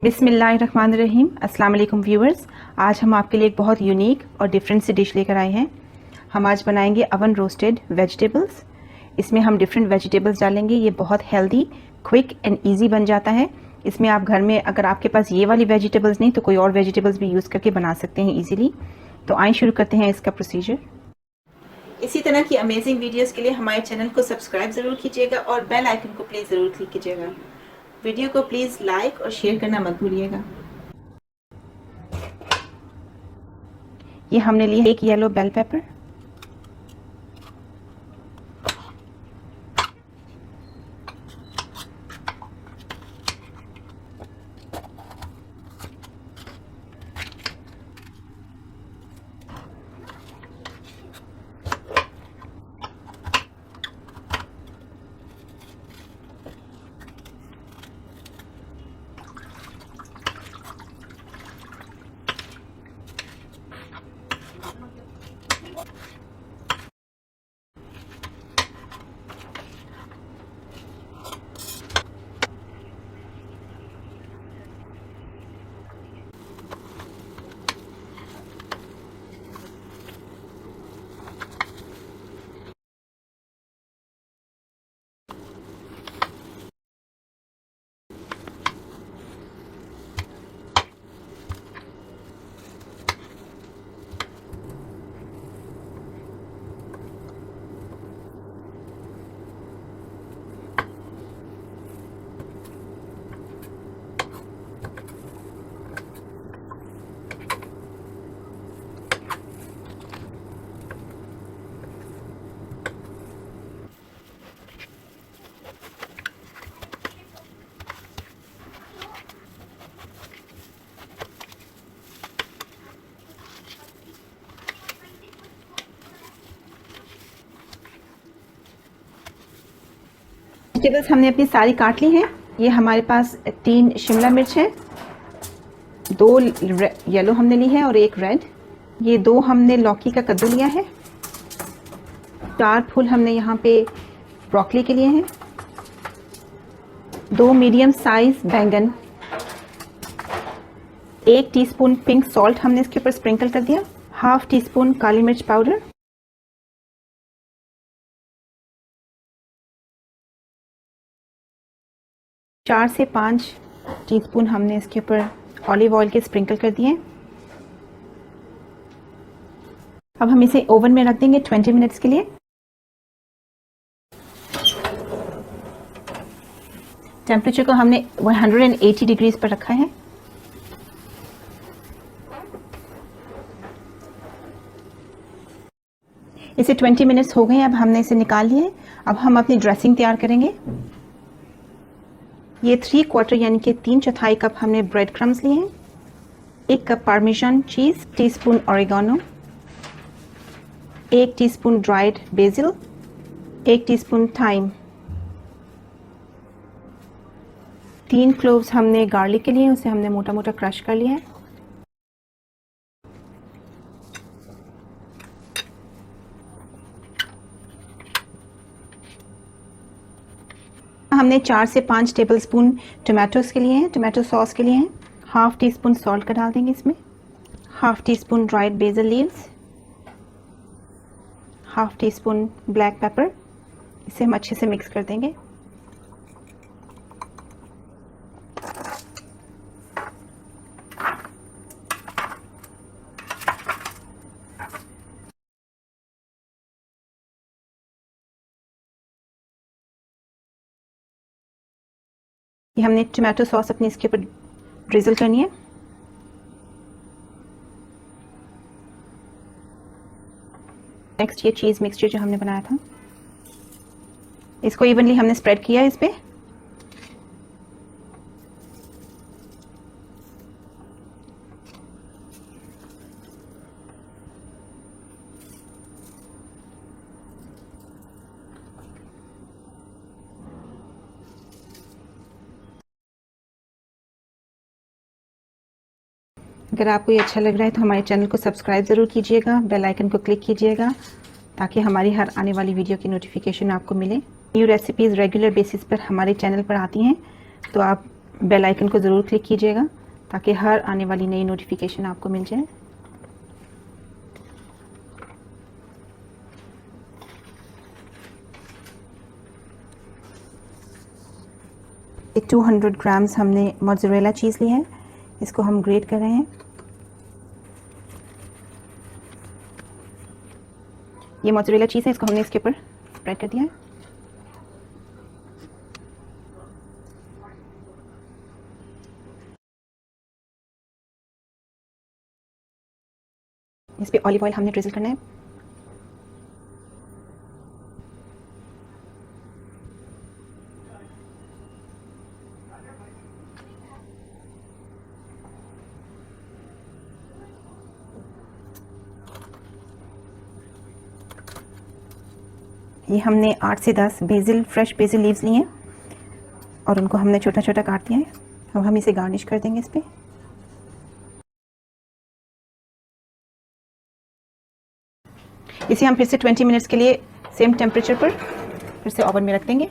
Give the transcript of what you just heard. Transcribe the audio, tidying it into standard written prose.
बिस्मिल्लाहिर्रहमानिर्रहीम। अस्सलाम वालेकुम व्यूअर्स। आज हम आपके लिए एक बहुत यूनिक और डिफरेंट सी डिश लेकर आए हैं। हम आज बनाएंगे अवन रोस्टेड वेजिटेबल्स। इसमें हम डिफरेंट वेजिटेबल्स डालेंगे। ये बहुत हेल्दी, क्विक एंड इजी बन जाता है। इसमें आप घर में अगर आपके पास ये वाली वेजिटेबल्स नहीं तो कोई और वेजिटेबल्स भी यूज़ करके बना सकते हैं इजीली। तो आइए शुरू करते हैं इसका प्रोसीजर। इसी तरह की अमेजिंग वीडियोस के लिए हमारे चैनल को सब्सक्राइब ज़रूर कीजिएगा और बेल आइकन को प्लीज़ ज़रूर क्लिक कीजिएगा। वीडियो को प्लीज़ लाइक और शेयर करना मत भूलिएगा। ये हमने लिया एक येलो बेल पेपर, वेजिटेबल्स हमने अपनी सारी काट ली हैं। ये हमारे पास 3 शिमला मिर्च है, 2 येलो हमने ली है और 1 रेड। ये 2 हमने लौकी का कद्दू लिया है। 4 फूल हमने यहाँ पे ब्रोकली के लिए हैं। 2 मीडियम साइज बैंगन। 1 टीस्पून पिंक सॉल्ट हमने इसके ऊपर स्प्रिंकल कर दिया। हाफ टी स्पून काली मिर्च पाउडर। 4 से 5 टीस्पून हमने इसके ऊपर ऑलिव ऑयल के स्प्रिंकल कर दिए। अब हम इसे ओवन में रख देंगे 20 मिनट्स के लिए। टेम्परेचर को हमने 180 डिग्रीज पर रखा है। इसे 20 मिनट्स हो गए। अब हमने इसे निकाल लिया है। अब हम अपनी ड्रेसिंग तैयार करेंगे। ये 3/4 यानी कि 3/4 कप हमने ब्रेड क्रम्स लिए हैं। 1 cup parmesan cheese, teaspoon oregano, 1 teaspoon dried basil, 1 teaspoon thyme, 3 cloves हमने गार्लिक के लिए, उसे हमने मोटा मोटा क्रश कर लिया है। हमने 4 से 5 टेबलस्पून टोमेटोज के लिए हैं, टोमेटो सॉस के लिए हैं। हाफ टी स्पून सॉल्ट का डाल देंगे इसमें। Half tea spoon dried BECIL leaves, half tea spoon black pepper. इसे हम अच्छे से मिक्स कर देंगे। ये हमने टोमेटो सॉस अपनी इसके ऊपर ड्रिजल करनी है। नेक्स्ट ये चीज़ मिक्सचर जो हमने बनाया था, इसको इवनली हमने स्प्रेड किया है इस पे। अगर आपको ये अच्छा लग रहा है तो हमारे चैनल को सब्सक्राइब ज़रूर कीजिएगा, बेल आइकन को क्लिक कीजिएगा ताकि हमारी हर आने वाली वीडियो की नोटिफिकेशन आपको मिले। न्यू रेसिपीज़ रेगुलर बेसिस पर हमारे चैनल पर आती हैं तो आप बेल आइकन को ज़रूर क्लिक कीजिएगा ताकि हर आने वाली नई नोटिफिकेशन आपको मिल जाए। एक 200 ग्राम्स हमने मोज़रेला चीज़ ली है, इसको हम ग्रेट कर रहे हैं। ये मोज़रेला चीज़ है, इसको हमने इसके ऊपर स्प्रेड कर दिया है। इस पे ऑलिव ऑयल हमने ड्रिजल करना है। ये हमने 8 से 10 बेसिल, फ्रेश बेसिल लीव्स लिए हैं और उनको हमने छोटा छोटा काट दिया है। अब हम इसे गार्निश कर देंगे इस पे। इसे हम फिर से 20 मिनट्स के लिए सेम टेम्परेचर पर फिर से ओवन में रख देंगे।